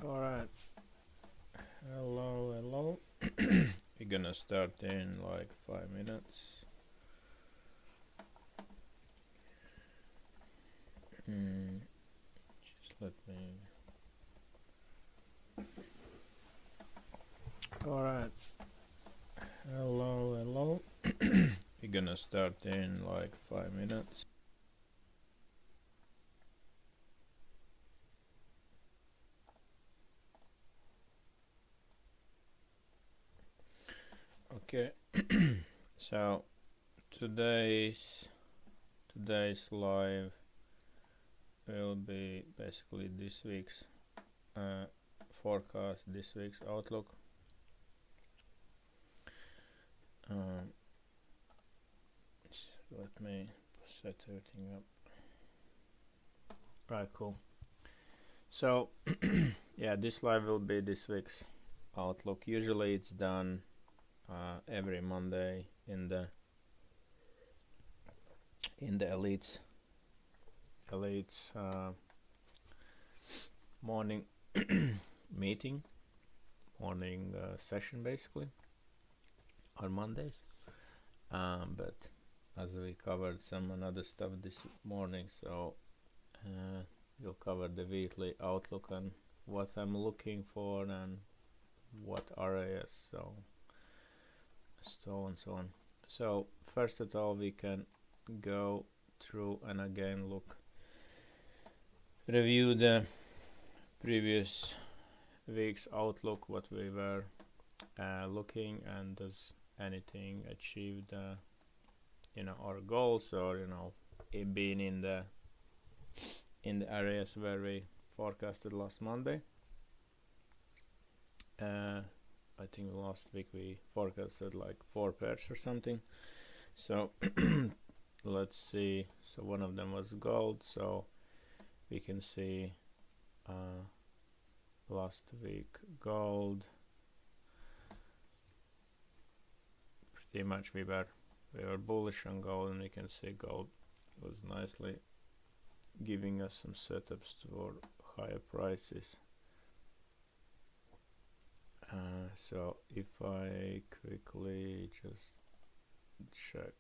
Alright, hello. We're gonna start in like 5 minutes. Just let me. Alright, hello. We're gonna start in like 5 minutes. Okay, so today's live will be basically this week's forecast, this week's outlook. Let me set everything up. Right, cool. So yeah, this live will be this week's outlook. Usually it's done every Monday in the elites morning meeting, morning session basically on Mondays. But as we covered some another stuff this morning, so we'll cover the weekly outlook and what I'm looking for and what areas, so on. So first of all, we can go through and again review the previous week's outlook, what we were looking, and does anything achieved our goals, or it being in the areas where we forecasted last Monday. I think last week we forecasted like 4 pairs or something, so let's see. So one of them was gold, so we can see last week gold, pretty much we were bullish on gold, and we can see gold was nicely giving us some setups for higher prices. So if I quickly just check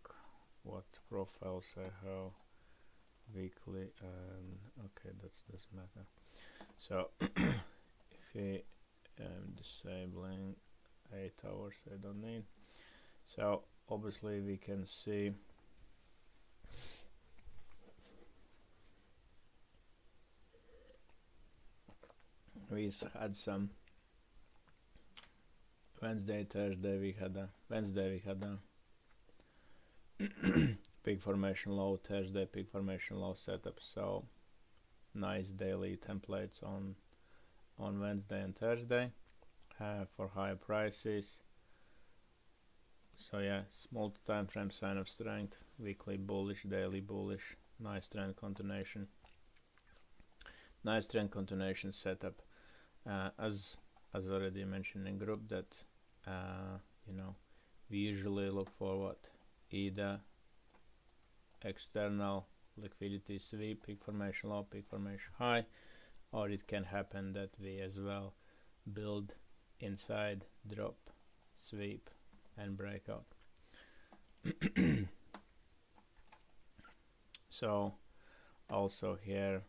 what profiles I have weekly, and okay, that doesn't matter. So if we disabling 8 hours, I don't need. So obviously we can see we had some Wednesday, we had a big formation low, Thursday big formation low setup, so nice daily templates on Wednesday and Thursday for higher prices. So yeah, small time frame sign of strength, weekly bullish, daily bullish, nice trend continuation setup. As already mentioned in group, that we usually look for what, either external liquidity sweep, big formation low, big formation high, or it can happen that we as well build inside, drop, sweep, and breakout. So also here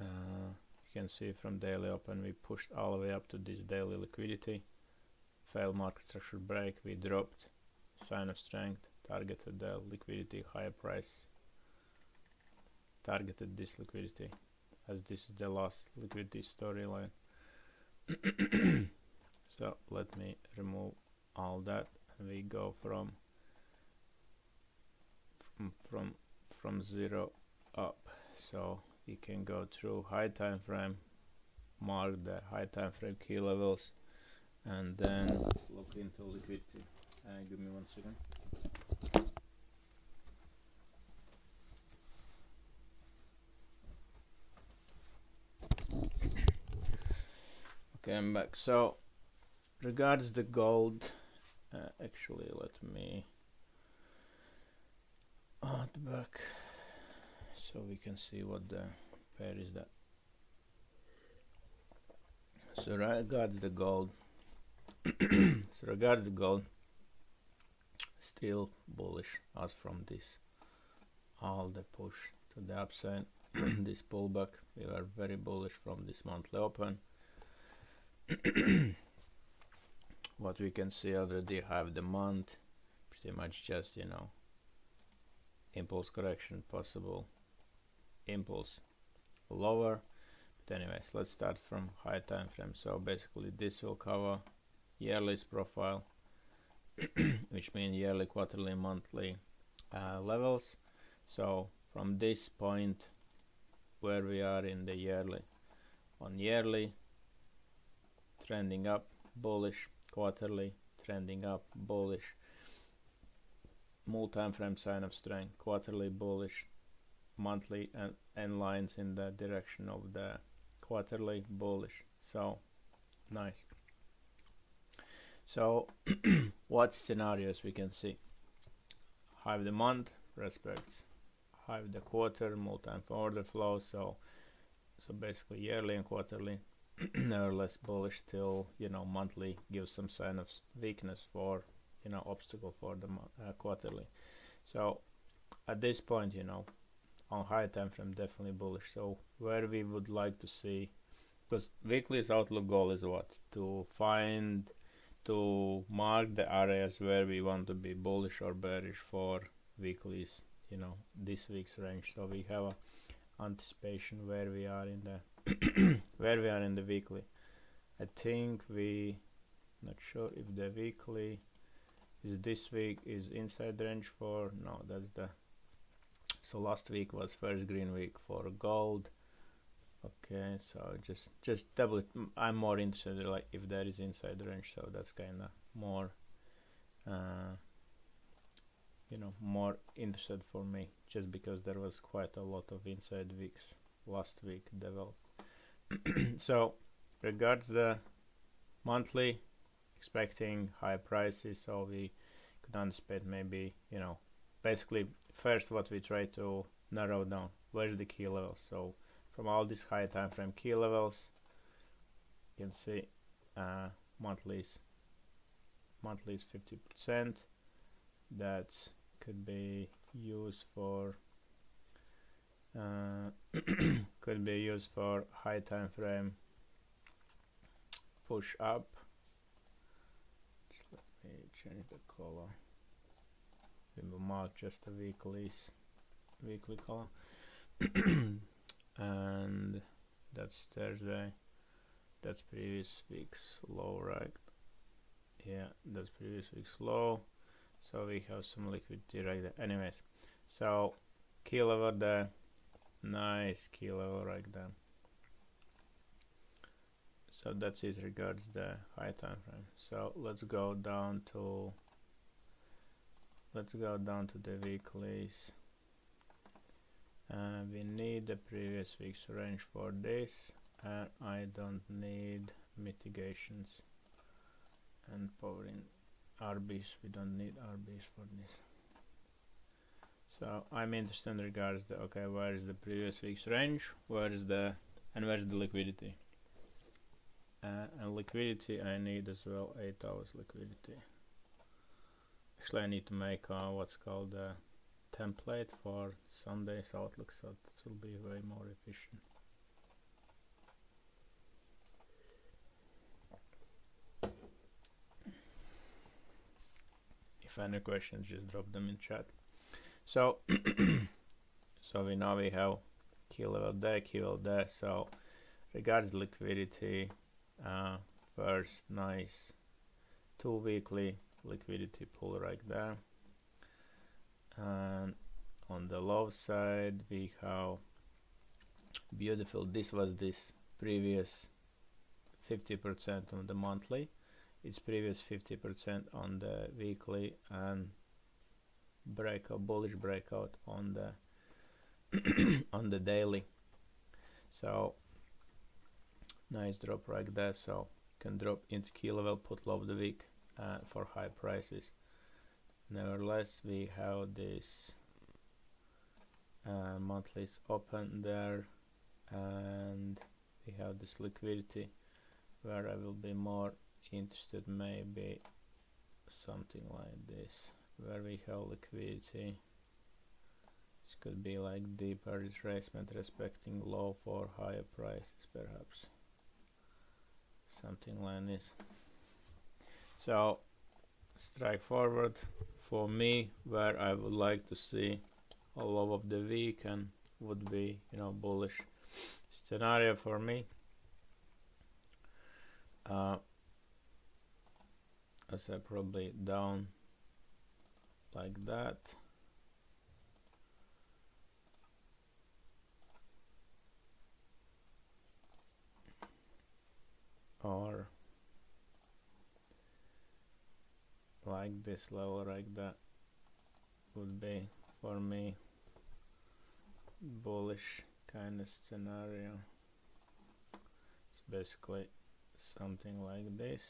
you can see from daily open we pushed all the way up to this daily liquidity, failed market structure break, we dropped, sign of strength, targeted the liquidity, higher price, targeted this liquidity, as this is the last liquidity storyline. So let me remove all that, and we go from zero up. So you can go through high time frame, mark the high time frame key levels, and then look into liquidity. Give me 1 second. Okay, I'm back. So regards the gold, actually let me add back so we can see what the pair is that. So regards the gold, still bullish as from this all the push to the upside. This pullback, we are very bullish from this monthly open. What we can see already, have the month pretty much just, you know, impulse correction, possible impulse lower. But anyways, let's start from high time frame. So basically this will cover yearly's profile, which means yearly, quarterly, monthly levels. So from this point where we are in the yearly, on yearly trending up, bullish, quarterly trending up, bullish, multi-time frame sign of strength, quarterly bullish, monthly and lines in the direction of the quarterly bullish. So nice. So what scenarios we can see? Have the month respects have the quarter, multi-time order flow. So basically yearly and quarterly nevertheless bullish till, you know, monthly gives some sign of weakness for, you know, obstacle for the quarterly. So at this point, you know, on high time frame definitely bullish. So where we would like to see, because weekly's outlook goal is what? To mark the areas where we want to be bullish or bearish for weeklies, you know, this week's range. So we have a anticipation where we are in the where we are in the weekly. I think we not sure if the weekly is this week is inside the range for, no, that's the, so last week was first green week for gold. Okay, so just double it. I'm more interested like if there is inside the range, so that's kind of more you know, more interested for me, just because there was quite a lot of inside weeks last week developed. So regards the monthly, expecting high prices, so we could anticipate maybe, you know, basically first what we try to narrow down, where's the key levels. So from all these high time frame key levels, you can see monthly is 50%. That could be used for could be used for high time frame push up. Just let me change the color. We will mark just the weekly color. And that's Thursday. That's previous week's low, right? Yeah, that's previous week's low. So we have some liquidity right there. Anyways, so key level there, nice key level right there. So that's it regards the high time frame. So let's go down to the weeklies. We need the previous week's range for this, and I don't need mitigations and powering RBs. We don't need RBs for this. So I'm interested in regards to, okay, where is the previous week's range, where's the liquidity, and liquidity I need as well 8 hours liquidity. Actually I need to make what's called a template for Sunday's outlook, so this will be way more efficient. If any questions, just drop them in chat. So so we know we have key level there. So regards liquidity, first nice 2 weekly liquidity pull right there, and on the low side we have beautiful, this was this previous 50% on the monthly, it's previous 50% on the weekly, and breakout, bullish breakout on the on the daily. So nice drop right there, so can drop into key level, put low of the week for high prices. Nevertheless, we have this monthly's open there, and we have this liquidity where I will be more interested, maybe something like this, where we have liquidity. This could be like deeper retracement respecting low for higher prices, perhaps. Something like this. So strike forward for me, where I would like to see a low of the week and would be, bullish scenario for me. As I probably down like that. Or like this level, like that would be for me bullish kind of scenario. It's basically something like this.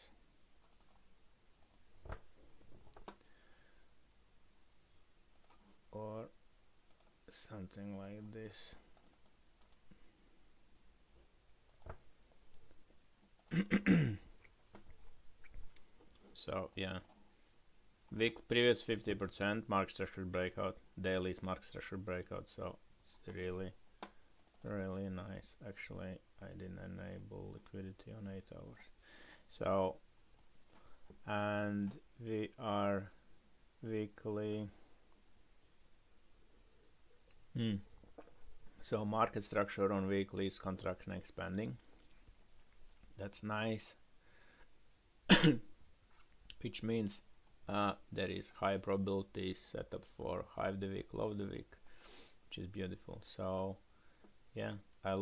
Or something like this. So yeah, week previous 50% market structure breakout, daily is market structure breakout, so it's really nice. Actually, I didn't enable liquidity on 8 hours. So, and we are weekly. So market structure on weekly is contraction expanding. That's nice. Which means there is high probability set up for high of the week, low of the week, which is beautiful. So yeah, I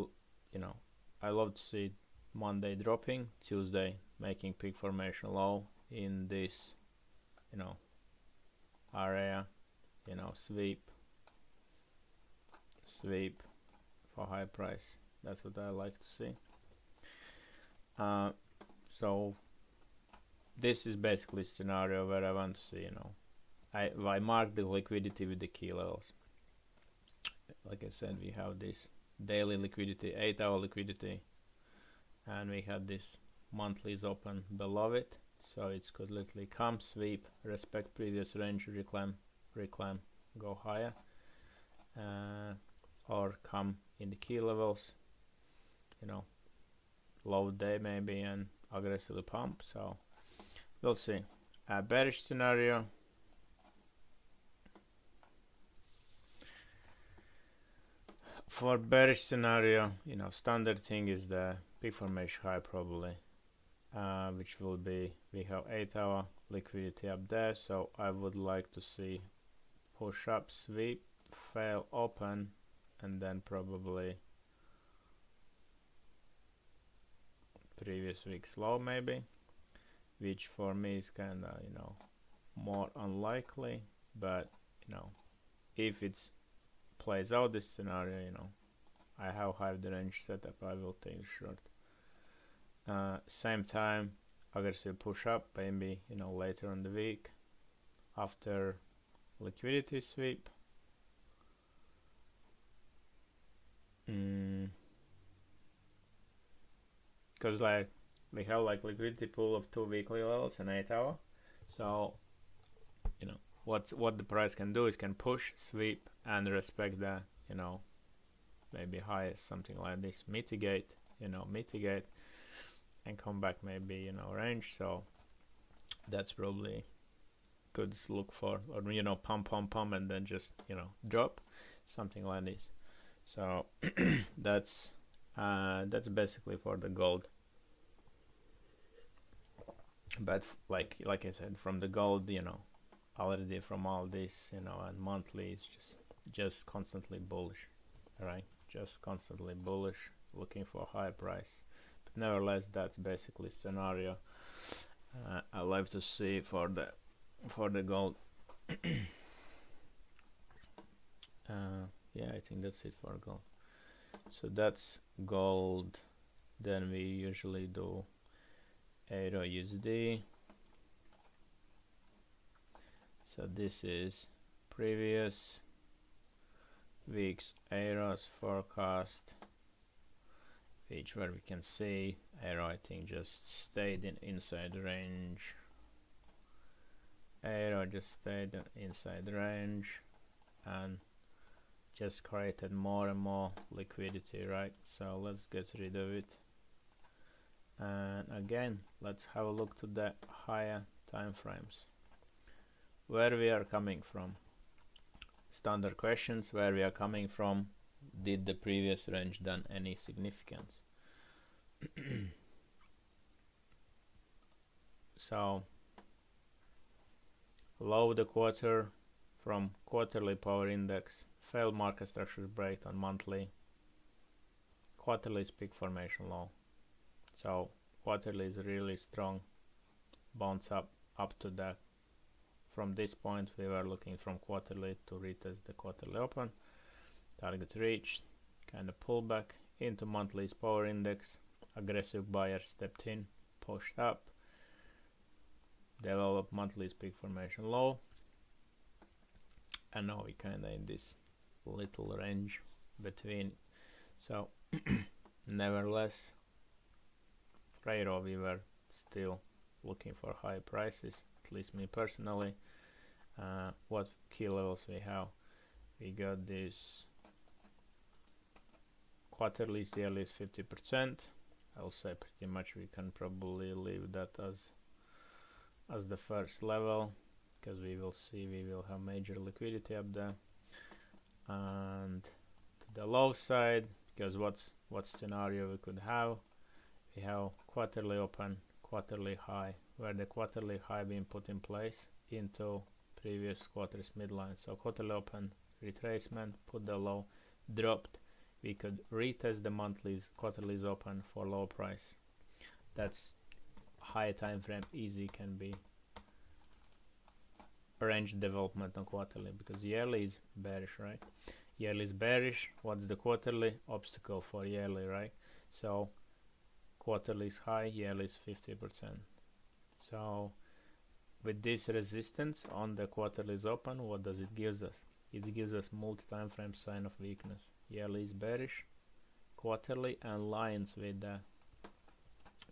love to see Monday dropping, Tuesday making peak formation low in this, area, sweep for high price. That's what I like to see. So this is basically a scenario where I want to see, I mark the liquidity with the key levels. Like I said, we have this daily liquidity, 8 hour liquidity, and we had this monthly is open below it, so it could literally come, sweep, respect previous range, reclaim, go higher, or come in the key levels, low day maybe, and aggressively pump. So we'll see. A bearish scenario. For bearish scenario, standard thing is the peak formation high probably, which will be, we have 8 hour liquidity up there, so I would like to see push up, sweep, fail, open, and then probably previous week's low maybe, which for me is kinda, more unlikely, but if it's plays out this scenario, I have high the range setup, I will take short. Same time, aggressive push up maybe, later in the week after liquidity sweep. Because like we have like liquidity pool of 2 weekly levels and 8 hour, so what the price can do is can push, sweep, and respect the maybe highest, something like this, mitigate, and come back maybe range. So that's probably good to look for, or pump and then just drop, something like this. So that's basically for the gold. But like I said, from the gold, already from all this, and monthly is just constantly bullish, right? Just constantly bullish, looking for high price. But nevertheless, that's basically scenario I like to see for the gold. Yeah, I think that's it for gold. So that's gold. Then we usually do Euro USD. So this is previous week's Euros forecast which where we can see arrow I think just stayed inside the range. Arrow just stayed inside the range and just created more and more liquidity, right? So let's get rid of it. And again, let's have a look to the higher time frames. Where we are coming from. Standard questions, where we are coming from. Did the previous range done any significance? So low the quarter from quarterly power index, failed market structures break on monthly, quarterly is peak formation low. So quarterly is really strong, bounce up to that. From this point we were looking from quarterly to retest the quarterly open, targets reached, kind of pullback into monthly's power index, aggressive buyer stepped in, pushed up, developed monthly's peak formation low, and now we kinda in this little range between. So nevertheless, Freiro we were still looking for high prices, at least me personally. What key levels we have? We got this quarterly, yearly is 50%. I'll say pretty much we can probably leave that as the first level, because we will see we will have major liquidity up there. And to the low side, because what scenario we could have? We have quarterly open, quarterly high, where the quarterly high being put in place into previous quarter's midline. So quarterly open, retracement, put the low, dropped. We could retest the monthly's, quarterly's open for low price. That's high time frame, easy can be range development on quarterly, because yearly is bearish, right? Yearly is bearish. What's the quarterly? Obstacle for yearly, right? So quarterly is high, yearly is 50%. So with this resistance on the quarterly is open, what does it give us? It gives us multi-time frame sign of weakness. Yearly is bearish, quarterly aligns with the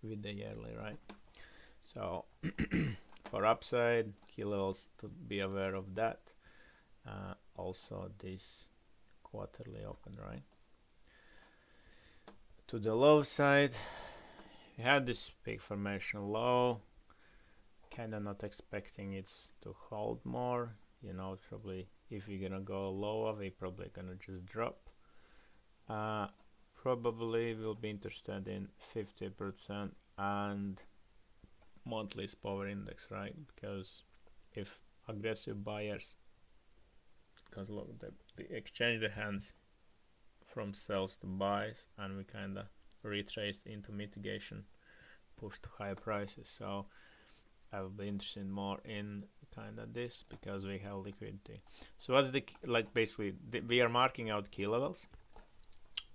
yearly, right? So for upside, key levels to be aware of that. Also this quarterly open, right? To the low side, we had this peak formation low, kinda not expecting it to hold more, you know, probably if you're gonna go lower, we probably gonna just drop. Probably will be interested in 50% and monthly's power index, right? Because if aggressive buyers, because look, they exchange the hands from sells to buys, and we kinda retraced into mitigation, push to higher prices. So I will be interested more in kinda this, because we have liquidity. So what's the like basically we are marking out key levels,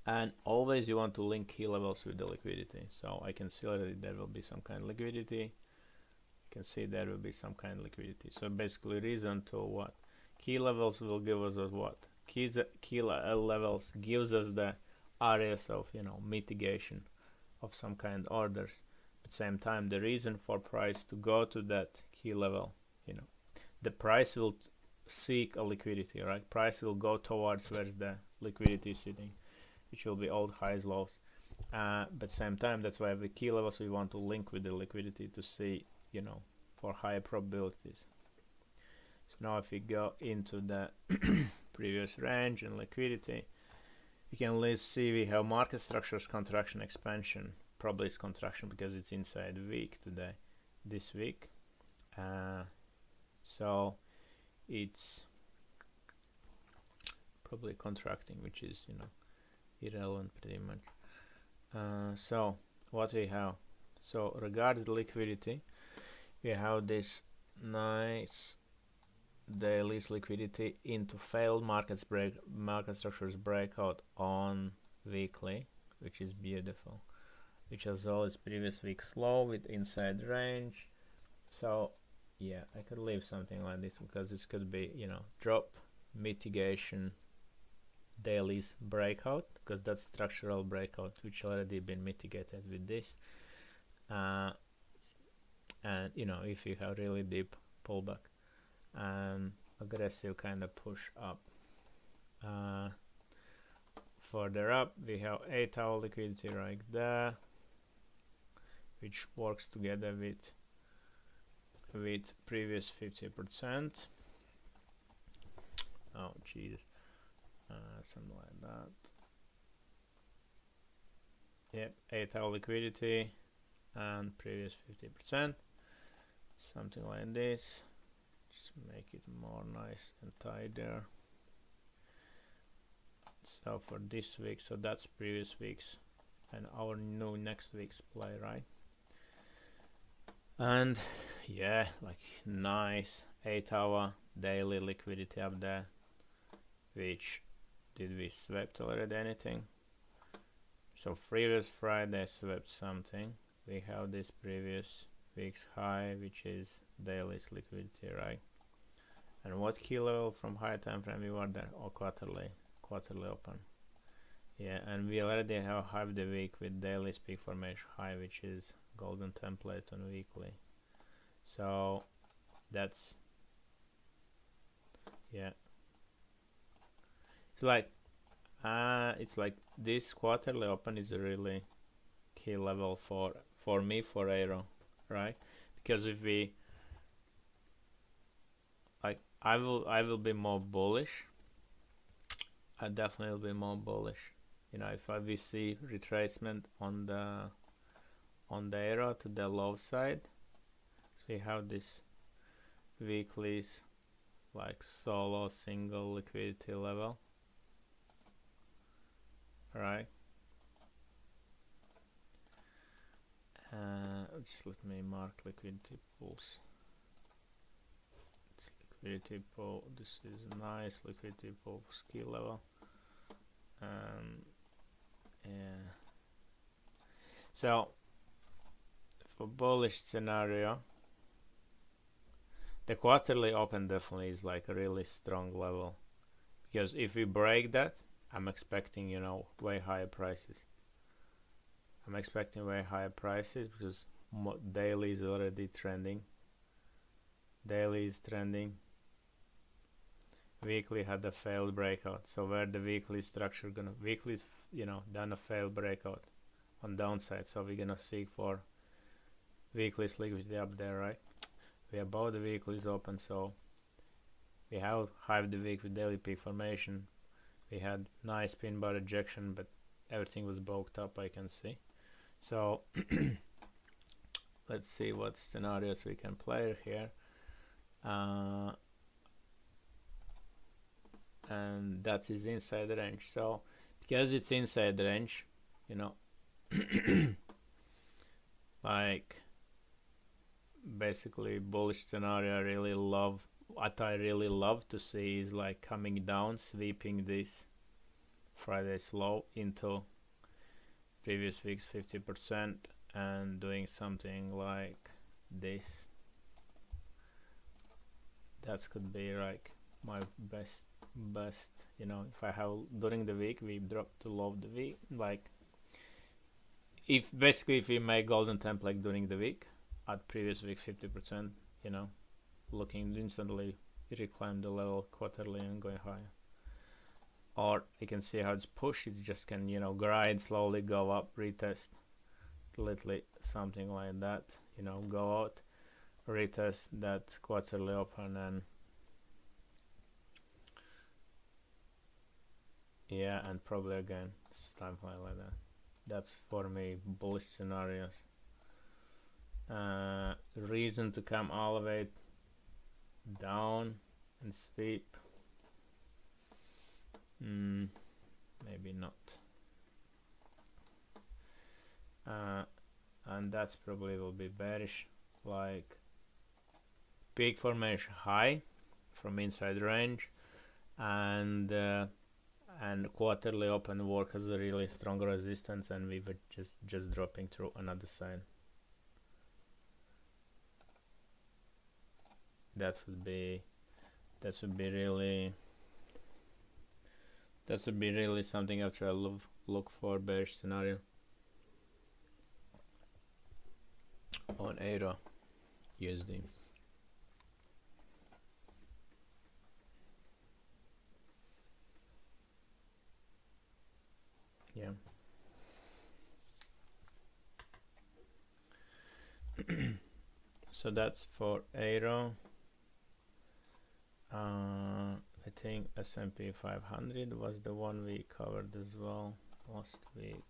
and always you want to link key levels with the liquidity. So I can see already there will be some kind of liquidity. You can see there will be some kind of liquidity. So basically reason to what? Key levels will give us what? Key levels gives us the areas of, you know, mitigation of some kind of orders. At the same time, the reason for price to go to that key level, you know, the price will seek a liquidity, right? Price will go towards where's the liquidity sitting, which will be old highs, lows. But same time, that's why the key levels we want to link with the liquidity to see, you know, for higher probabilities. So now if we go into the previous range and liquidity, you can at least see we have market structures, contraction, expansion. Probably it's contraction because it's inside week today, this week. So it's probably contracting, which is, you know, irrelevant pretty much. So what we have? So regards the liquidity, we have this nice daily's liquidity into failed market structures breakout on weekly, which is beautiful, which as well as previous week slow with inside range. So yeah, I could leave something like this, because this could be, you know, drop, mitigation, daily's breakout, because that's structural breakout which already been mitigated with this. And if you have really deep pullback and aggressive kind of push up, further up we have 8-hour liquidity right there, which works together with previous 50%. Oh Jesus, something like that. Yep, 8-hour liquidity and previous 50%, something like this. Just make it more nice and tighter. So for this week, so that's previous week's and our new next week's play, right? And yeah, like nice 8-hour daily liquidity up there. Which did we swept already anything? So previous Friday swept something. We have this previous week's high, which is daily's liquidity, right? And what key level from higher time frame we were there? Or quarterly open. Yeah, and we already have half the week with daily peak formation high, which is golden template on weekly. So that's, yeah, it's like this quarterly open is a really key level for me for Aero, right? Because if we I will be more bullish. I definitely will be more bullish. If we see retracement on the Aero to the low side, so we have this weekly's like solo single liquidity level, right? Just let me mark liquidity pools. It's liquidity pool. This is a nice liquidity pool ski level. Yeah. So for bullish scenario, the quarterly open definitely is like a really strong level, because if we break that, I'm expecting way higher prices. I'm expecting way higher prices because daily is already trending. Daily is trending. Weekly had a failed breakout. So where the weekly structure gonna, weekly's done a failed breakout on downside. So we're gonna seek for weekly's liquidity up there, right? We have both the weeklies open, so we have half the week with daily peak formation. We had nice pin bar rejection, but everything was bulked up, I can see. So let's see what scenarios we can play here. And that is inside the range. So because it's inside the range, like basically bullish scenario what I really love to see is like coming down, sweeping this Friday's low into previous week's 50% and doing something like this. That could be like my best if I have during the week we drop to low of the week, like if we make golden template during the week at previous week 50%, looking instantly reclaim the level quarterly and going higher. Or you can see how it's pushed, it just can grind, slowly go up, retest literally something like that, go out, retest that quarterly open, and yeah, and probably again something like that. That's for me bullish scenarios. Reason to come all the way down and sweep, maybe not. And that's probably will be bearish, like peak formation high from inside range, and quarterly open work as a really strong resistance, and we were just dropping through another side. That would be really That would be really something actually I look for bearish scenario on Euro USD. Yeah. So that's for Euro. I think S&P 500 was the one we covered as well last week.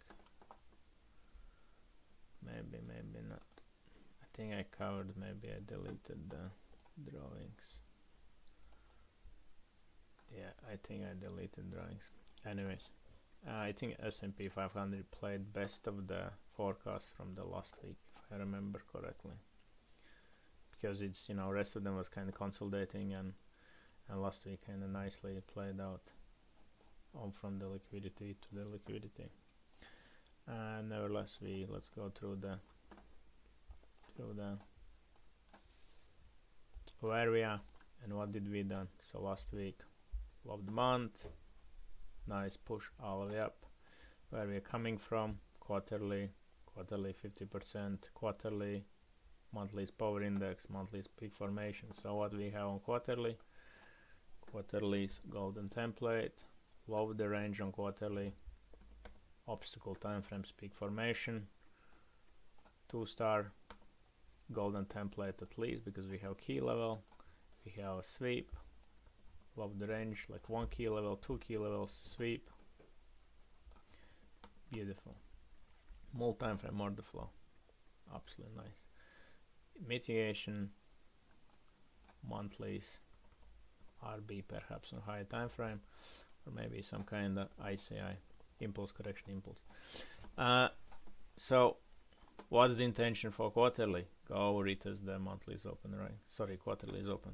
Maybe not. I think I covered, maybe I deleted the drawings. Yeah, I think I deleted drawings. Anyways, I think S&P 500 played best of the forecast from the last week, if I remember correctly. Because it's, rest of them was kind of consolidating, and last week kind of nicely played out on from the liquidity to the liquidity. And nevertheless, let's go through the where we are and what did we done. So last week, love the month, nice push all the way up. Where we are coming from, quarterly 50%, quarterly, monthly is power index, monthly is peak formation. So what we have on quarterly is golden template, love the range on quarterly, obstacle time frames, peak formation, 2-star, golden template at least, because we have key level, we have a sweep, love the range, like 1 key level, 2 key levels, sweep, beautiful. Multi-time frame order flow, absolutely nice. Mitigation, monthlies, RB perhaps on higher time frame, or maybe some kind of ICI, impulse correction impulse. So what's the intention for quarterly? Go retest the monthly is open, right? Sorry, quarterly is open.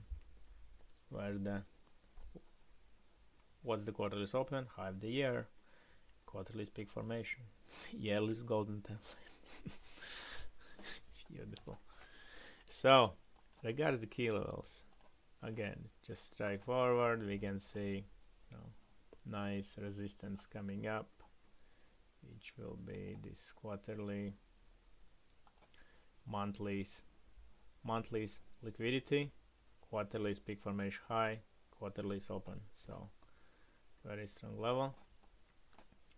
What's the quarterly is open? High of the year, quarterly is peak formation, yearly is golden template. Beautiful. So regards the key levels, again, just strike forward, we can see nice resistance coming up, which will be this quarterly, monthlies liquidity, quarterly is peak formation high, quarterly is open, so very strong level.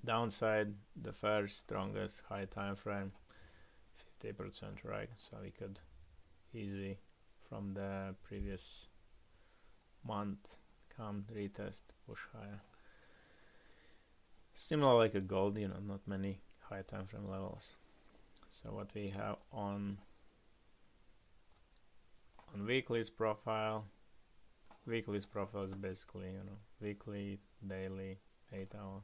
Downside, the first strongest high time frame, 50%, right? So we could easily from the previous month come retest, push higher. Similar like a gold, not many high time frame levels. So what we have on weekly's profile is basically weekly, daily, 8-hour.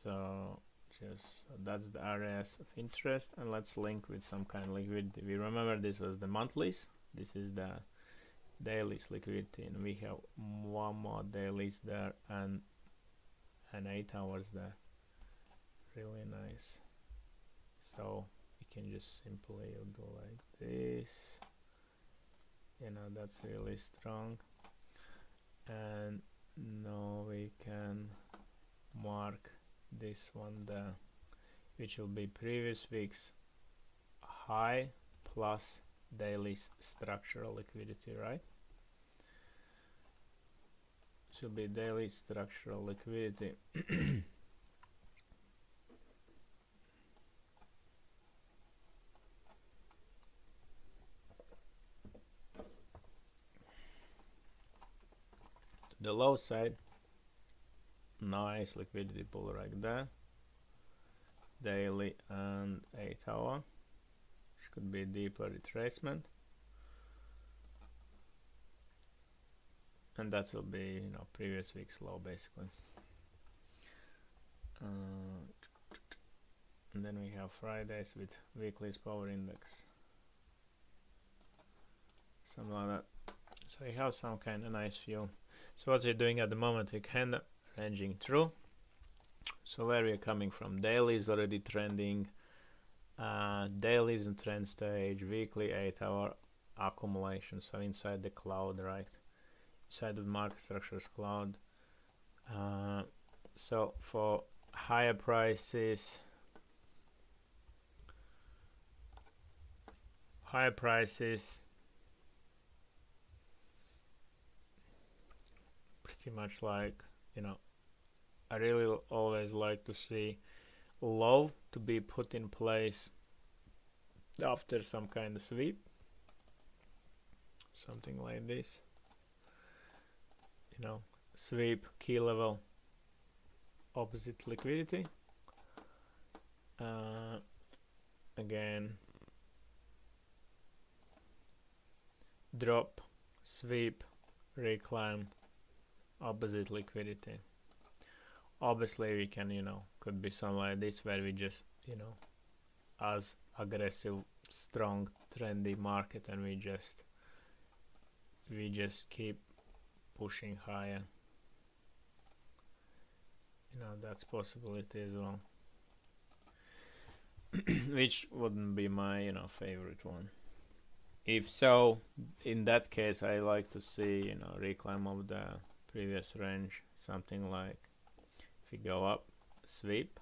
So that's the areas of interest, and let's link with some kind of liquidity. We remember this was the monthlies, this is the dailies liquidity, and we have one more dailies there and 8 hours there. Really nice. So we can just simply do like this, that's really strong. And now we can mark this one there, which will be previous week's high plus daily structural liquidity, right? Should be daily structural liquidity. The low side, nice liquidity pull right there, daily and 8-hour, which could be deeper retracement, and that will be previous week's low basically. And then we have Fridays with weekly's power index, something like that. So we have some kind of nice view. So what we're doing at the moment, we're kind of ranging through. So where we're coming from, daily is already trending, daily is in trend stage, weekly 8-hour accumulation, so inside the cloud, right? side of market structures cloud. So for higher prices, pretty much like, I really always like to see low to be put in place after some kind of sweep, something like this. Sweep, key level, opposite liquidity. Again, drop, sweep, reclaim, opposite liquidity. Obviously we can, could be something like this where we just, as aggressive, strong, trendy market, and we just keep pushing higher. That's possibility as well. Which wouldn't be my, favorite one. If so, in that case, I like to see, reclaim of the previous range, something like if we go up, sweep,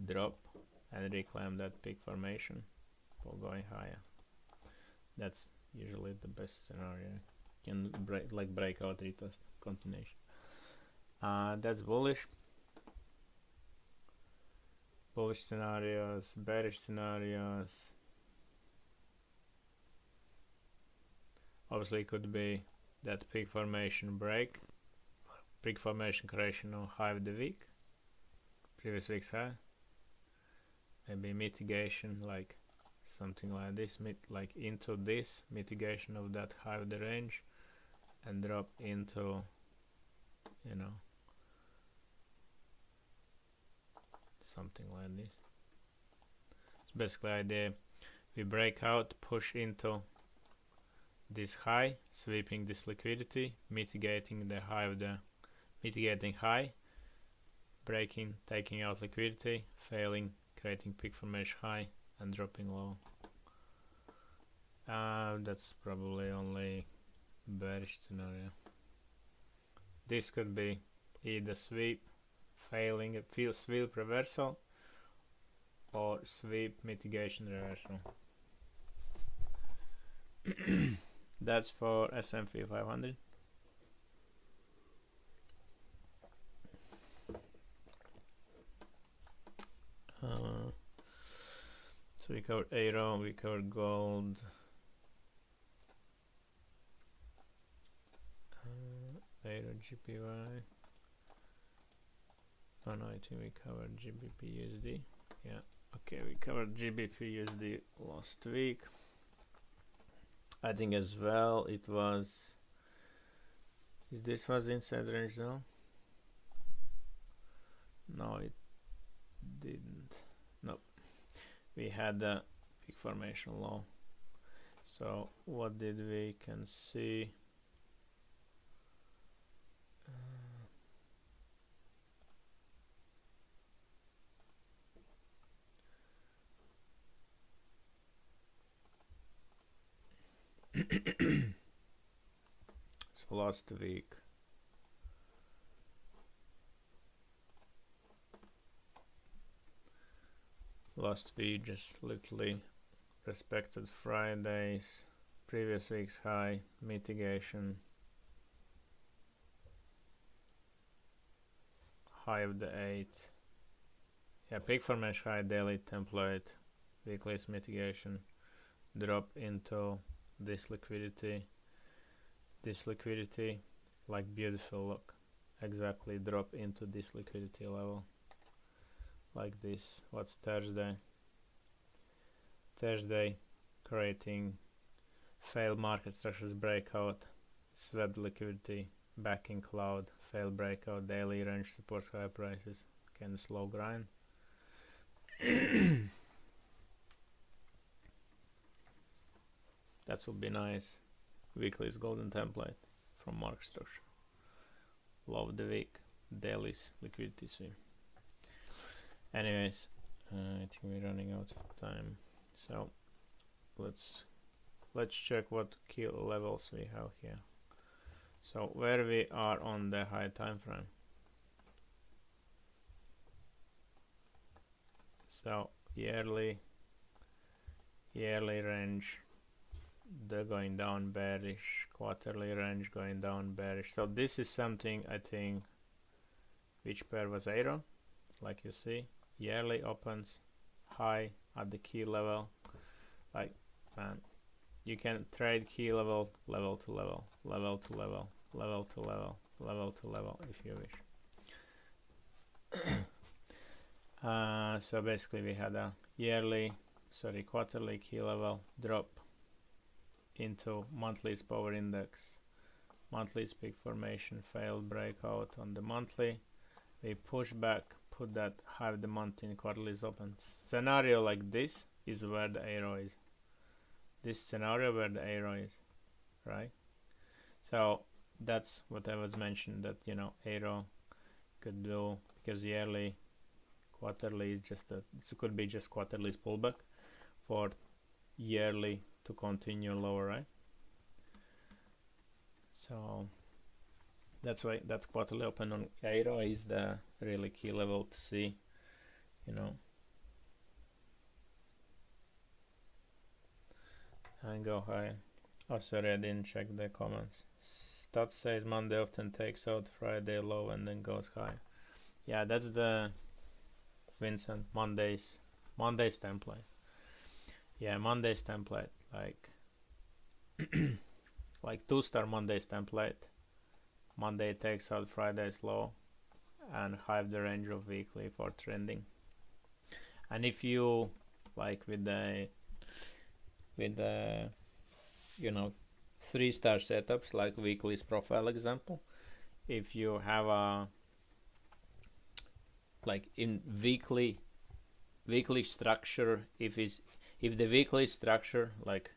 drop, and reclaim that peak formation for going higher. That's usually the best scenario. Can breakout, retest, continuation. That's bullish. Bullish scenarios, bearish scenarios. Obviously, it could be that peak formation break, peak formation creation on high of the week, previous week's high. Maybe mitigation, like something like this, like into this mitigation of that high of the range, and drop into, something like this. It's basically idea. We break out, push into this high, sweeping this liquidity, mitigating the high of the mitigating high, breaking, taking out liquidity, failing, creating peak formation high, and dropping low. That's probably only bearish scenario. This could be either sweep, failing, sweep reversal, or sweep mitigation reversal. That's for S&P 500. So we covered euro, we covered gold, euro, GPY. Oh no, I think we covered GBP USD. Yeah, okay, we covered GBP USD last week. I think as well it was. This was inside range zone? No, it didn't. Nope. We had a big formation low. So what did we can see? So last week just literally respected Friday's previous week's high, mitigation, high of the 8, yeah, peak formation high, daily template, weekly's mitigation, drop into this liquidity, like beautiful, look, exactly drop into this liquidity level, like this. What's Thursday, creating failed market structures breakout, swept liquidity, back in cloud, failed breakout, daily range supports higher prices, kind of slow grind. That would be nice. Weekly's golden template from market structure. Low of the week, daily's liquidity swing. Anyways, I think we're running out of time, so let's check what key levels we have here. So where we are on the high time frame. So yearly range, they're going down bearish, quarterly range going down bearish. So this is something, I think, which pair was arrow, like you see, yearly opens high at the key level. Like, man, you can trade key level, level to level, level to level, level to level, level to level if you wish. So basically we had a quarterly key level drop into monthly's power index, monthly's peak formation, failed breakout on the monthly. We push back, put that half the month in quarterly's open. Scenario like this is where the arrow is. This scenario where the arrow is, right? So that's what I was mentioning, that, you know, arrow could do, because yearly, quarterly is just it could be just quarterly's pullback for yearly to continue lower, right? So that's why that's quarterly open on arrow is the really key level to see, you know. And go high. Oh, sorry, I didn't check the comments. Stats says Monday often takes out Friday low and then goes high. Yeah, that's the Vincent Monday's template. Yeah, Monday's template, like like 2-star Monday's template. Monday takes out Friday's low and have the range of weekly for trending. And if you like with the you know, 3-star setups like weekly's profile example, if you have a like in weekly structure, if the weekly structure, like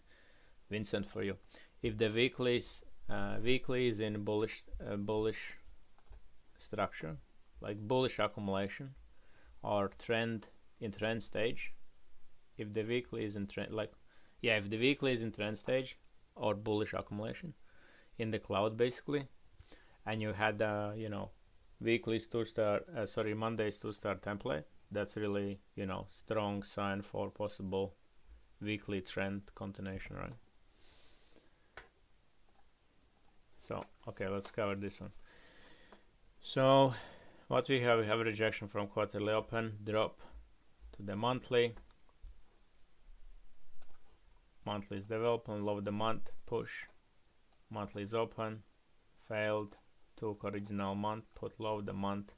Vincent for you, if the weekly is in bullish structure, like bullish accumulation or trend stage, if the weekly is in trend, like, yeah, if the weekly is in trend stage or bullish accumulation in the cloud basically, and you had you know, weekly's 2-star Monday's 2-star template, that's really, you know, strong sign for possible weekly trend continuation, right? So okay, let's cover this one. So what we have a rejection from quarterly open, drop to the monthly. Monthly is development, low the month, push, monthly is open, failed, took original month, put low the month,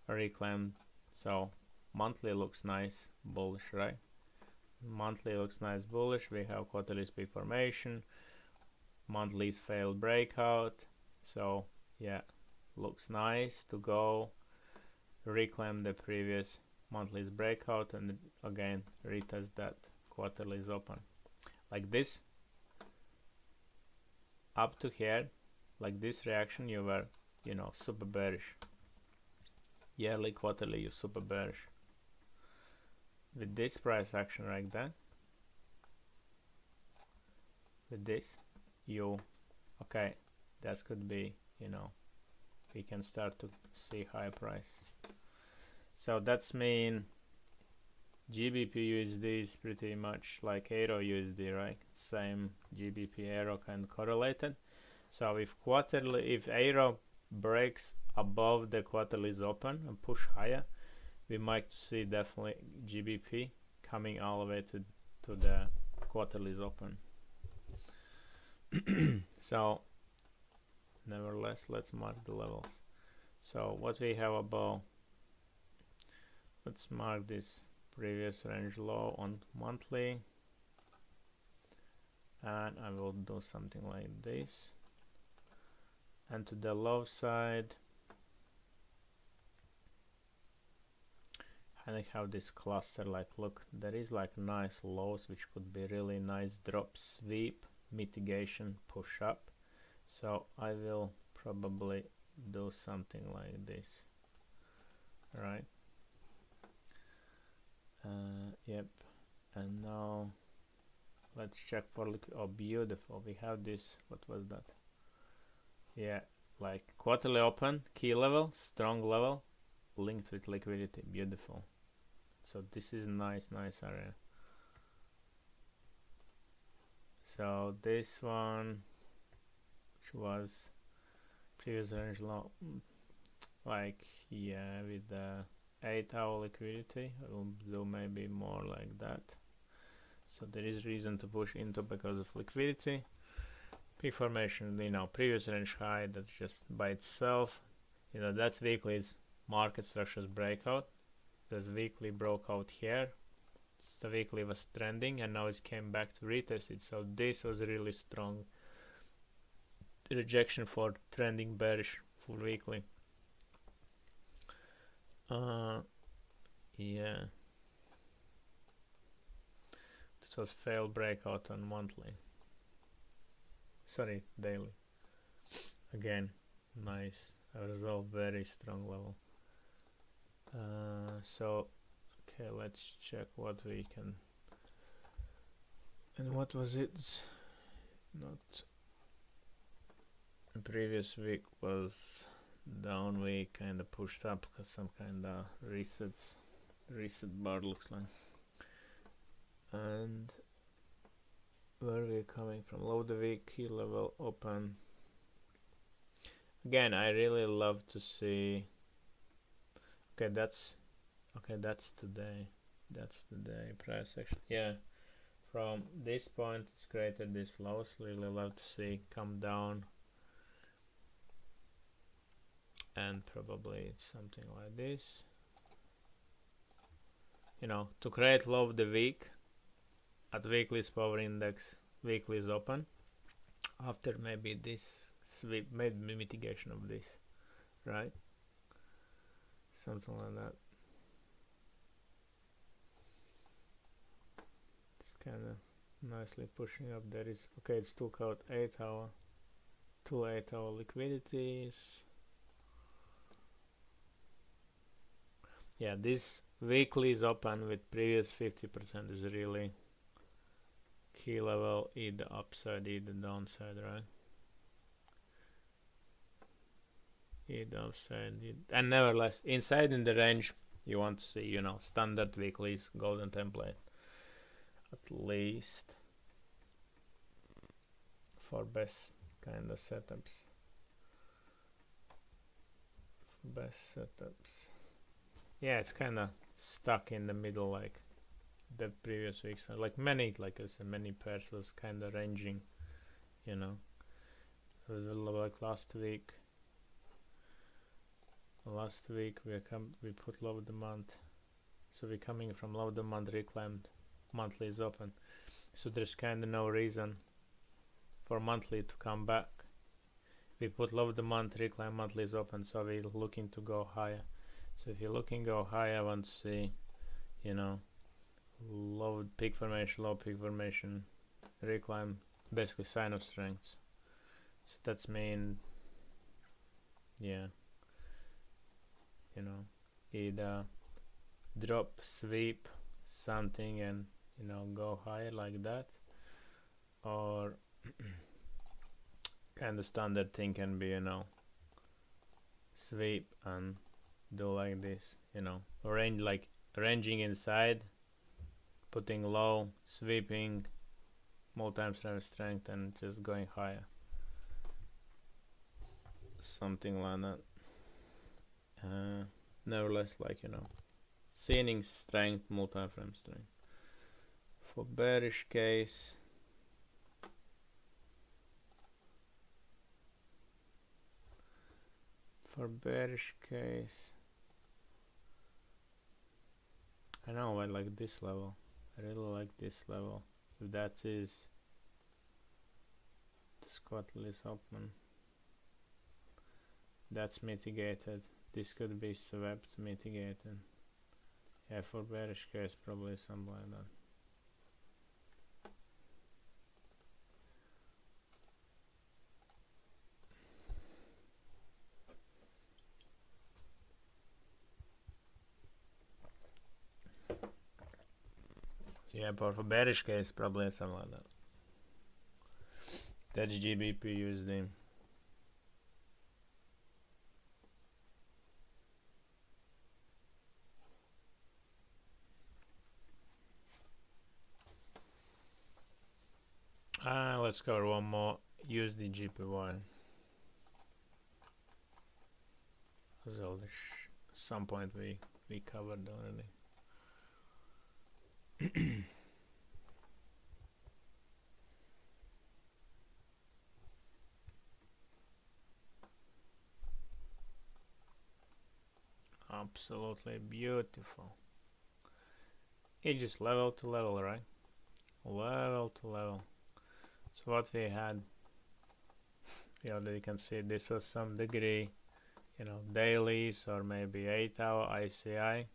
reclaimed. So monthly looks nice, bullish, right? Monthly looks nice, bullish. We have quarterly peak formation, monthly's failed breakout. So yeah, looks nice to go reclaim the previous monthly's breakout and again retest that quarterly's open. Like this, up to here, like this reaction, you were, you know, super bearish. Yearly, quarterly, you're super bearish. With this price action right there, with this, you, okay, that could be, you know, we can start to see high price. So that's mean GBP USD is pretty much like Euro USD, right? Same GBP Euro kind of correlated. So if Euro breaks above the quarterly's open and push higher, we might see definitely GBP coming all the way to the quarterly's open. So nevertheless, let's mark the levels. So what we have above, let's mark this previous range low on monthly, and I will do something like this. And to the low side, and I have this cluster, like, look, there is like nice lows which could be really nice drop, sweep, mitigation, push up. So I will probably do something like this, right? Yep. And now let's check for liquid. Oh, beautiful, we have this, what was that? Yeah, like quarterly open, key level, strong level, linked with liquidity. Beautiful. So this is nice area. So this one, which was previous range low, like, yeah, with the 8-hour liquidity, will do maybe more like that. So there is reason to push into because of liquidity. Peak formation, previous range high, that's just by itself. That's weekly's market structures breakout. This weekly broke out here. The weekly was trending and now it came back to retest it. So this was a really strong rejection for trending bearish full weekly. Yeah. This was failed breakout on monthly. Sorry, daily. Again, nice. A result, very strong level. So, okay, let's check what we can. And what was it? Not. Previous week was down week, kind of pushed up because some kind of reset bar looks like. And where we're coming from, low the week, key level open. Again, I really love to see. Okay, that's today. That's today price action. Yeah, from this point it's created this lows. Really love to see come down. And probably it's something like this. To create low of the week at weekly's power index, weekly is open. After maybe this sweep, maybe mitigation of this, right? Something like that. It's kind of nicely pushing up. There is, okay, it's took out 8-hour, 2 8-hour liquidities. Yeah, this weekly is open with previous 50% is really key level, either upside, either downside, right? Either upside, and nevertheless, inside in the range, you want to see, standard weeklies, golden template, at least for best kind of setups. Yeah, it's kind of stuck in the middle like the previous weeks. Like many, like I said, many pairs was kind of ranging, It was like last week. Last week we put low of the month, so we're coming from low of the month, reclaimed monthly is open. So there's kind of no reason for monthly to come back. We put low of the month, reclaim monthly is open, so we're looking to go higher. So if you're looking to go higher, I want to see, low peak formation, low peak formation, reclaim, basically sign of strength. So that's mean, yeah, either drop, sweep something and go higher like that, or kind of standard thing can be sweep and do like this, range, like ranging inside, putting low, sweeping, multi-time strength, and just going higher, something like that. Nevertheless, like seeing strength, multi-frame strength. For bearish case, I know I like this level. I really like this level. If that is the quarterly open, that's mitigated. This could be swept, mitigated. Yeah, for bearish case, probably something like that. Yeah, but for bearish case, probably something like that. That's GBP USD. let's cover one more USD GPY as well. Some point we covered already. Absolutely beautiful. It's just level to level, right? Level to level. So what we had, you already can see this was some degree, dailies or maybe 8-hour ICI,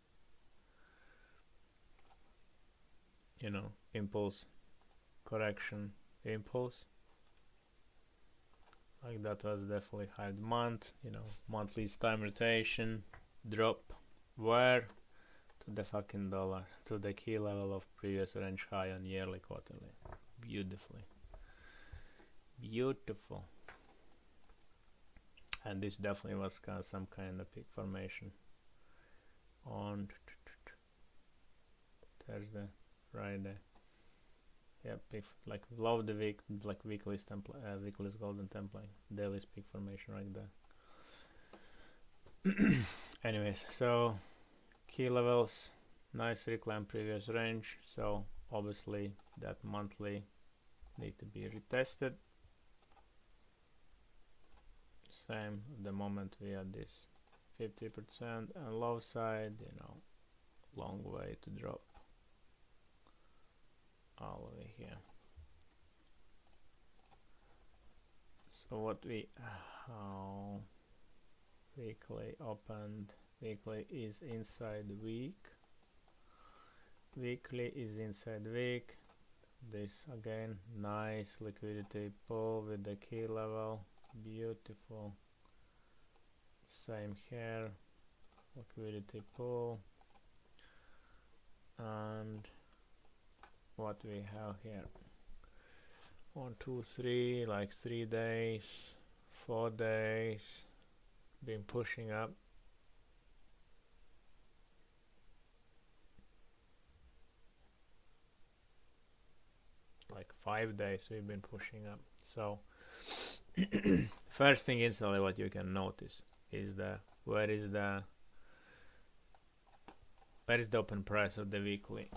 impulse correction impulse. Like that was definitely high month, monthly time rotation, drop, where? To the fucking dollar, to the key level of previous range high on yearly, quarterly. Beautiful. And this definitely was some kind of peak formation on Thursday, Friday. Yeah, like love the week, like weekly's template, weekly's golden template, daily's peak formation right there. Anyways, so key levels, nice reclaim previous range. So obviously that monthly need to be retested. Same the moment we had this 50% and low side, long way to drop all the way here. So what weekly opened, weekly is inside week, weekly is inside week. This again, nice liquidity pull with the key level, beautiful. Same here, liquidity pull. And what we have here, 1 2 3, like 3 days, 4 days, been pushing up. Like 5 days we've been pushing up. So first thing instantly what you can notice is where is the open price of the weekly.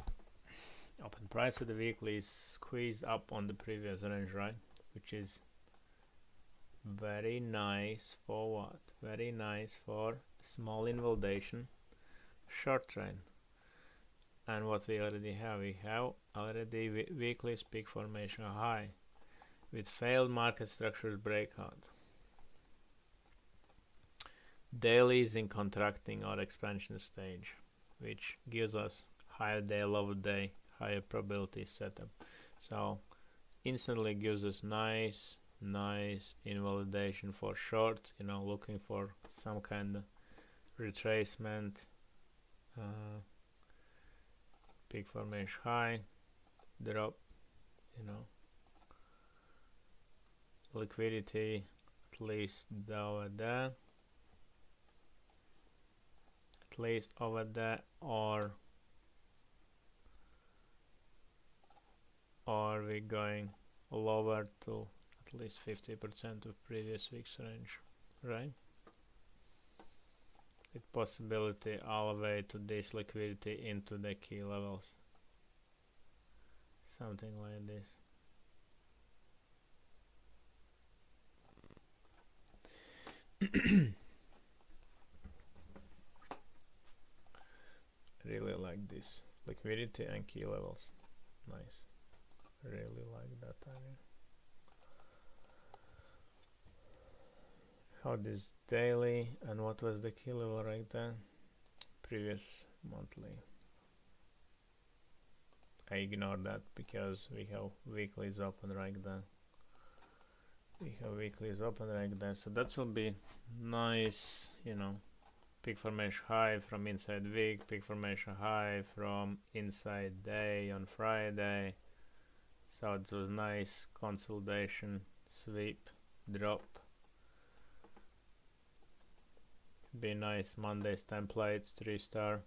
Open price of the weekly is squeezed up on the previous range, right? Which is very nice for what? Very nice for small invalidation, short trend. And what we already have, already weekly peak formation high with failed market structures breakout. Daily is in contracting or expansion stage, which gives us higher day, lower day, higher probability setup. So instantly gives us nice invalidation for short, looking for some kind of retracement, peak formation high, drop, liquidity at least over there, or we're going lower to at least 50% of previous week's range, right? With possibility all the way to this liquidity into the key levels, something like this. Really like this liquidity and key levels, nice. Really like that area. How this daily and what was the key level right there? Previous monthly. I ignore that because we have weeklies open right there. So that will be nice, peak formation high from inside week, peak formation high from inside day on Friday. So it was nice consolidation, sweep, drop. Be nice Monday's templates, 3-star,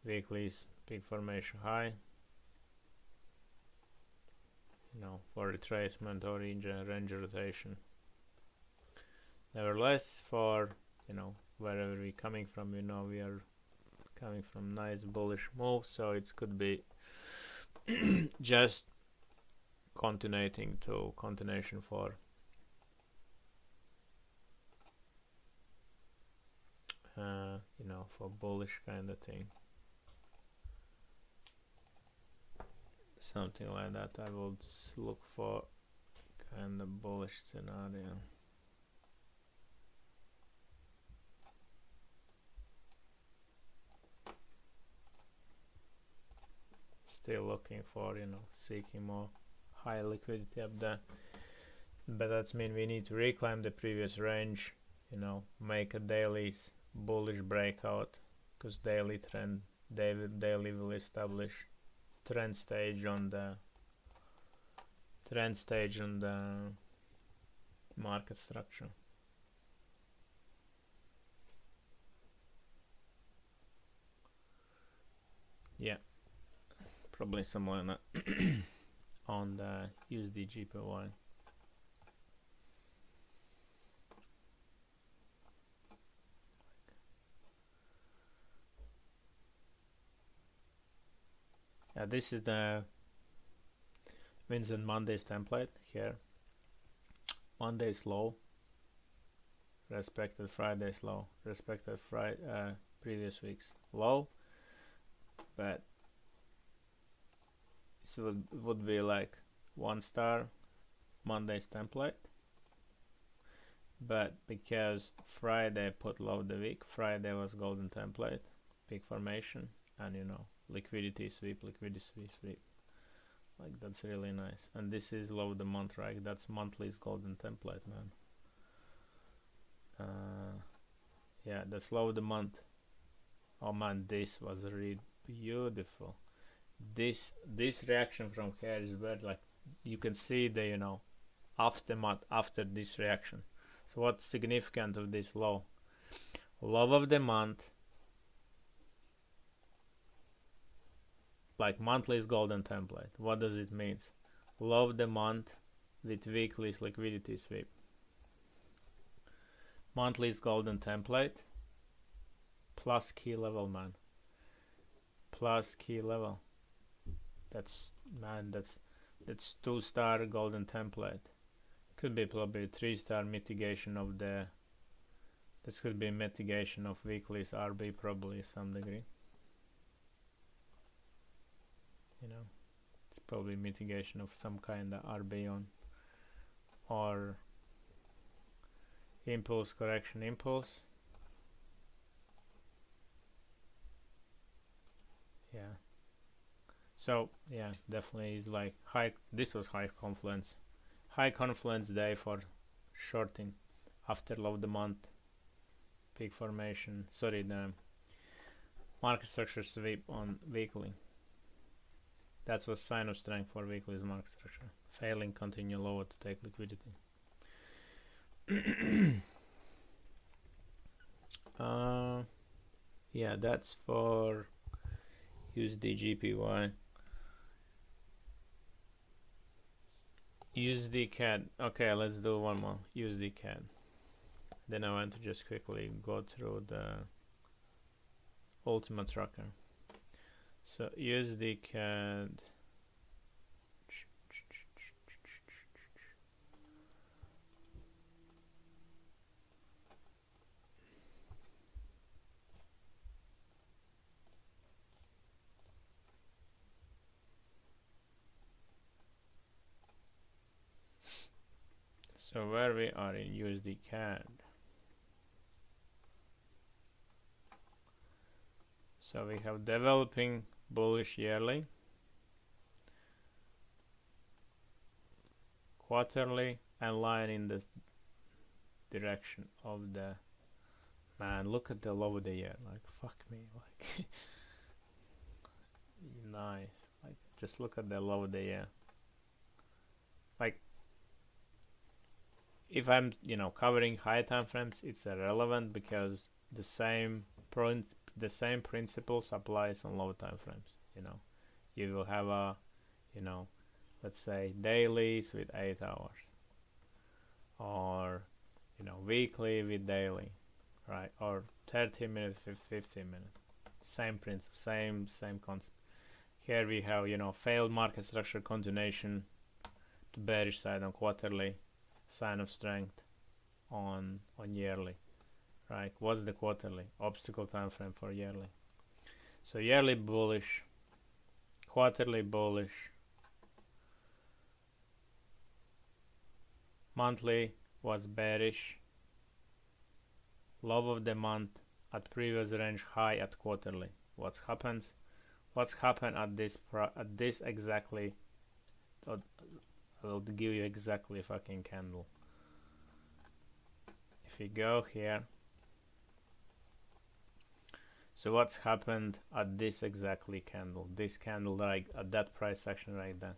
weeklies, peak formation high. for retracement or range rotation. Nevertheless, for wherever we're coming from, we are coming from nice bullish move, so it could be just continuation for for bullish kind of thing, something like that. I would look for kind of bullish scenario. Still looking for seeking more high liquidity up there, but that means we need to reclaim the previous range, make a daily bullish breakout, because daily will establish trend stage on the market structure. Yeah, probably somewhere on that on the USD GPY. This is the Wednesday and Monday's template here. Monday's low, respected Friday's low, respected previous week's low, but it would be like 1 star Monday's template, but because Friday put low of the week, Friday was golden template, big formation, and liquidity sweep, like that's really nice. And this is low of the month, right? That's monthly's golden template, man. Yeah, that's low of the month. Oh man, this was really beautiful. This reaction from here is where, like, you can see the aftermath after this reaction. So what's significant of this low of the month, like monthly's golden template? What does it mean? Low of the month with weekly's liquidity sweep, monthly's golden template plus key level, man, plus key level. That's 2 star golden template. Could be probably 3 star mitigation of the. This could be mitigation of weekly's RB, probably some degree. It's probably mitigation of some kind of RB on, or impulse correction impulse. Yeah. So yeah, definitely is like high. This was high confluence day for shorting after low of the month, big formation. Sorry, the market structure sweep on weekly. That was sign of strength for weekly's market structure. Failing, continue lower to take liquidity. Yeah, that's for USD GPY. USD CAD. Okay, let's do one more. USD CAD. Then I want to just quickly go through the Automa tracker. So USD CAD. So where we are in USD CAD. So we have developing bullish yearly, quarterly, and line in the direction of the, man, look at the low of the year, like fuck me, like nice, like just look at the low of the year. Like if I'm covering high time frames, it's irrelevant because the same principles applies on low time frames. You will have a let's say dailies with 8 hours, or weekly with daily, right? Or 30 minutes with 15 minutes. Same principle, same concept. Here we have failed market structure continuation to bearish side on quarterly, sign of strength on yearly, right? What's the quarterly obstacle time frame for yearly? So yearly bullish, quarterly bullish, monthly was bearish, low of the month at previous range, high at quarterly. What's happened at this exactly? I will give you exactly fucking candle. If we go here, so what's happened at this exactly candle? This candle right at that price action right there.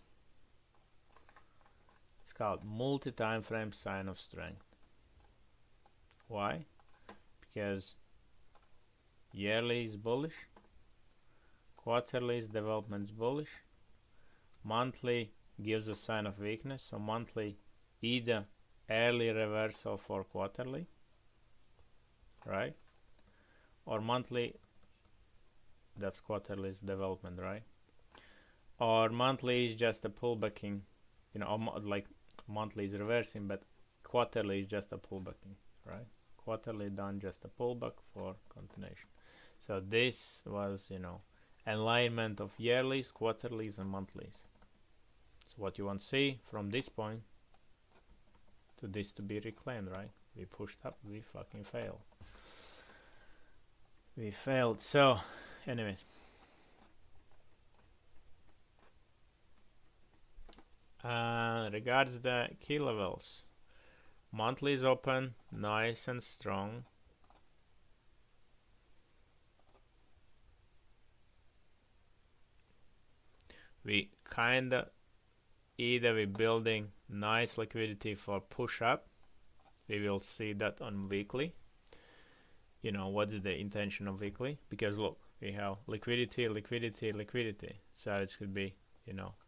It's called multi-time frame sign of strength. Why? Because yearly is bullish, quarterly is development bullish, monthly gives a sign of weakness. So monthly either early reversal for quarterly, right? Or monthly, that's quarterly's development, right? Or monthly is just a pullbacking, like monthly is reversing, but quarterly is just a pullbacking, right? Quarterly done just a pullback for continuation. So this was, alignment of yearlies, quarterlies, and monthlies. So what you want to see from this point to this to be reclaimed, right? We pushed up, we fucking failed. We failed. So, anyways. Regards the key levels. Monthly is open, nice and strong. We kinda either we building nice liquidity for push up. We will see that on weekly. What's the intention of weekly? Because look, we have liquidity. So it could be,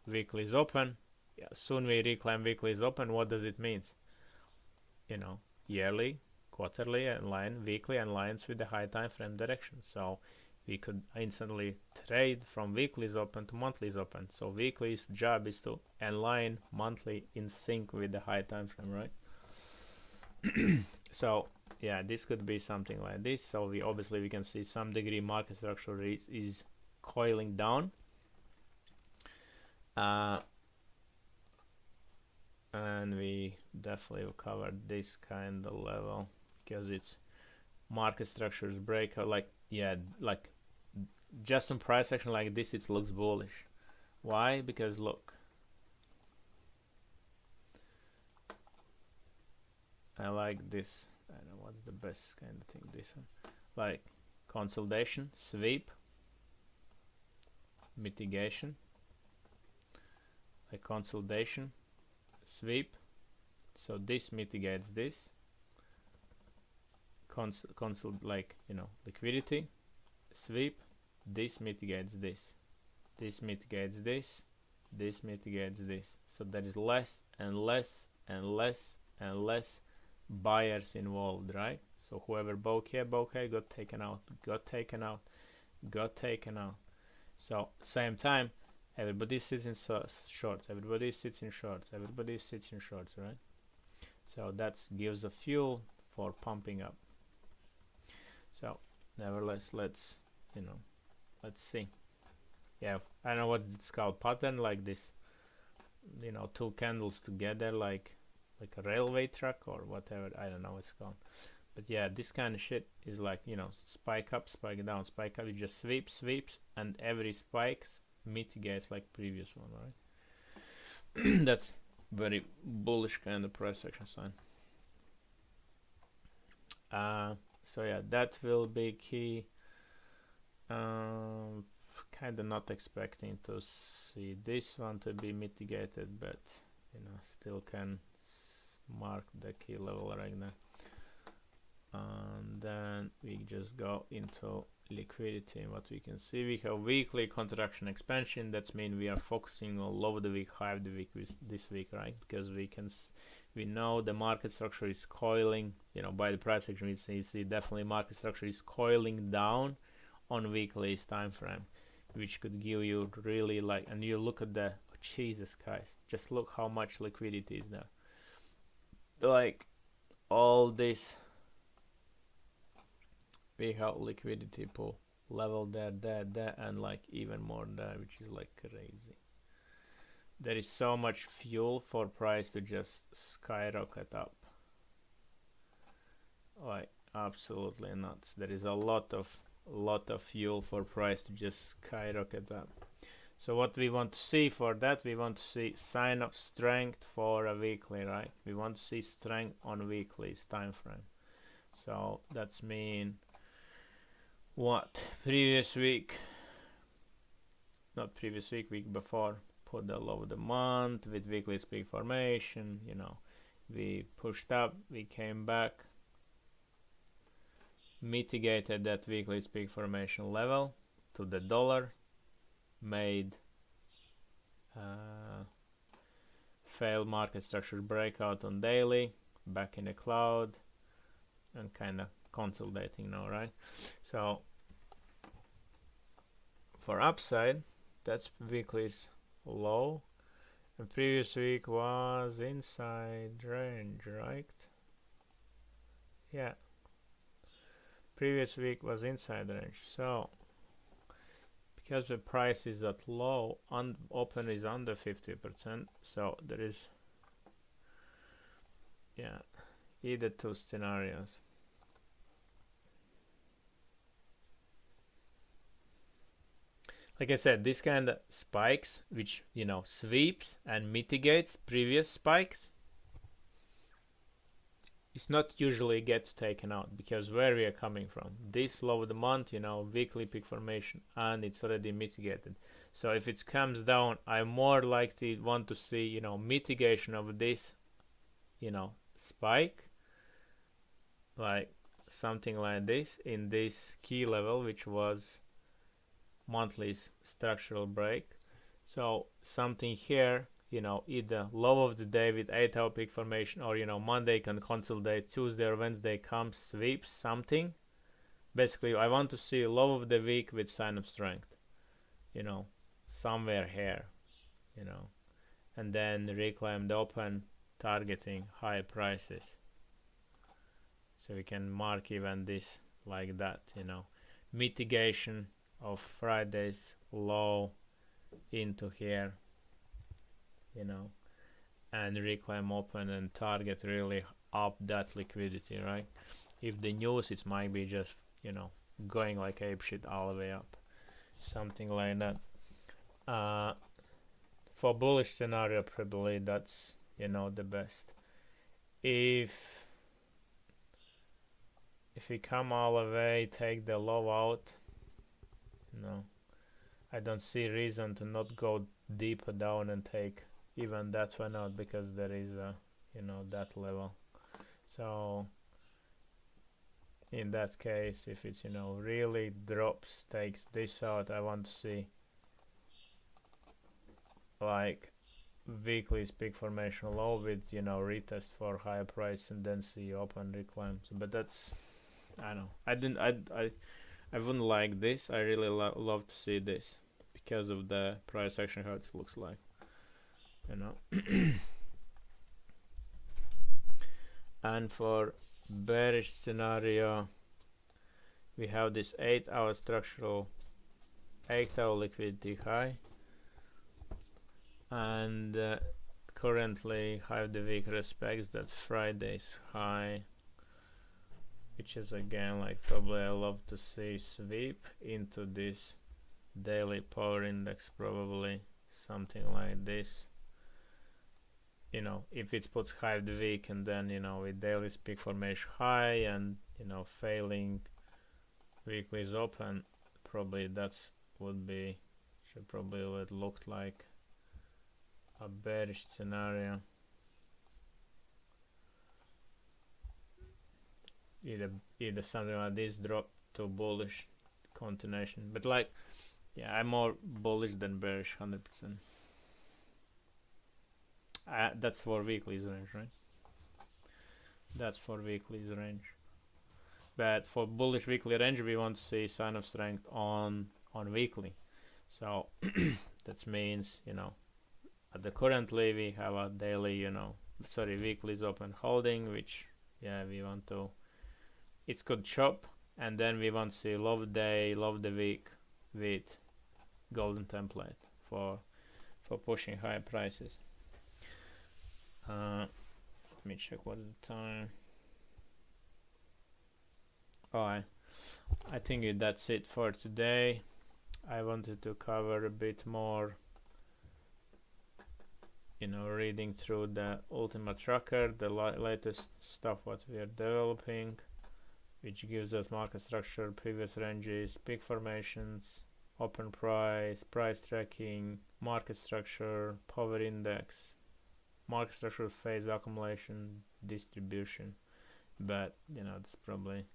weekly is open. Yeah, soon we reclaim weekly is open. What does it mean? Yearly, quarterly align, weekly aligns with the high time frame direction. So we could instantly trade from weekly's open to monthly's open. So weekly's job is to align monthly in sync with the high time frame, right? So yeah, this could be something like this. So we can see some degree market structure is coiling down. And we definitely will cover this kind of level because it's market structures breakout. Like just on price action like this, it looks bullish. Why? Because look, I like this. I don't know what's the best kind of thing. This one, like consolidation, sweep, mitigation, like consolidation, sweep. So this mitigates this. Liquidity, sweep. This mitigates this. This mitigates this. This mitigates this. So there is less and less and less and less buyers involved, right? So whoever bought here got taken out, got taken out. So same time, everybody sits in shorts, everybody sits in shorts, right? So that gives the fuel for pumping up. So nevertheless, let's see. Yeah, I don't know what it's called, pattern like this, two candles together like a railway track or whatever, I don't know what it's called. But yeah, this kind of shit is like, spike up, spike down, spike up, it just sweeps, and every spikes mitigates like previous one, right? That's very bullish kind of price action sign. So yeah, that will be key. Kind of not expecting to see this one to be mitigated, but still can mark the key level right now. And then we just go into liquidity. What we can see, we have weekly contraction expansion. That means we are focusing on low of the week, high of the week with this week, right? Because we know the market structure is coiling, by the price action we see definitely market structure is coiling down on weekly time frame, which could give you really and you look at the Jesus Christ, just look how much liquidity is there. Like all this, we have liquidity pool level there, and even more there, which is crazy. There is so much fuel for price to just skyrocket up, absolutely nuts. There is a lot of fuel for price to just skyrocket up. So what we want to see for that, we want to see sign of strength for a weekly, right? We want to see strength on weekly's time frame. So that's mean what previous week, not previous week, week before, put the low of the month with weekly peak formation. We pushed up, we came back, mitigated that weekly peak formation level to the dollar, made failed market structure breakout on daily, back in the cloud, and kind of consolidating now, right? So for upside, that's weekly's low, and previous week was inside range, right? Yeah, previous week was inside range. So because the price is at low, open is under 50%, so there is either two scenarios. Like I said, this kind of spikes, which sweeps and mitigates previous spikes, it's not usually gets taken out, because where we are coming from, this low of the month, weekly peak formation, and it's already mitigated. So if it comes down, I more likely want to see mitigation of this spike, like something like this in this key level, which was monthly structural break. So something here, either low of the day with 8-hour peak formation, or Monday can consolidate, Tuesday or Wednesday comes, sweeps something. Basically I want to see low of the week with sign of strength, somewhere here, and then reclaim the open, targeting high prices. So we can mark even this like that, mitigation of Friday's low into here, and reclaim open and target really up that liquidity, right? If the news, it might be just going like ape shit all the way up, something like that. For bullish scenario, probably that's the best. If we come all the way, take the low out, I don't see reason to not go deeper down and take even that one out, because there is a that level. So in that case, if it's really drops, takes this out, I want to see weekly peak formation low with retest for higher price, and then see open reclaims. But that's, I don't know, I wouldn't like this. I really love to see this because of the price action, how it looks like, And for bearish scenario, we have this 8-hour structural, 8-hour liquidity high, and currently high of the week respects that's Friday's high, which is again probably I love to see sweep into this daily power index, probably something like this. If it puts high of the week, and then with daily peak formation high, and failing weekly's open, probably that's should probably would look like a bearish scenario. either something like this drop to bullish continuation, but like, yeah, I'm more bullish than bearish, 100%. That's for weekly's range, right? That's for weekly's range. But for bullish weekly range, we want to see sign of strength on weekly. So that means, at the currently we have a daily, weekly's open holding, which, yeah, we want to, it could chop, and then we want to see low day, low the week with golden template for pushing higher prices. Let me check what is the time. I think that's it for today. I wanted to cover a bit more, reading through the Automa tracker, the latest stuff what we are developing, which gives us market structure, previous ranges, peak formations, open price, price tracking, market structure, power index, market structure, phase accumulation, distribution. But it's probably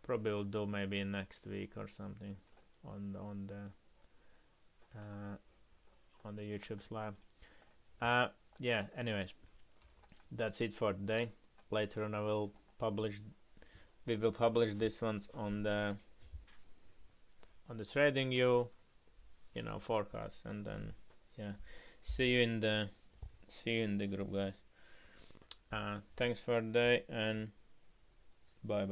will do maybe next week or something on the YouTube slab. Yeah, anyways, that's it for today. Later on we will publish this ones on the TradingView forecast, and then see you in the group, guys. Thanks for the day, and bye.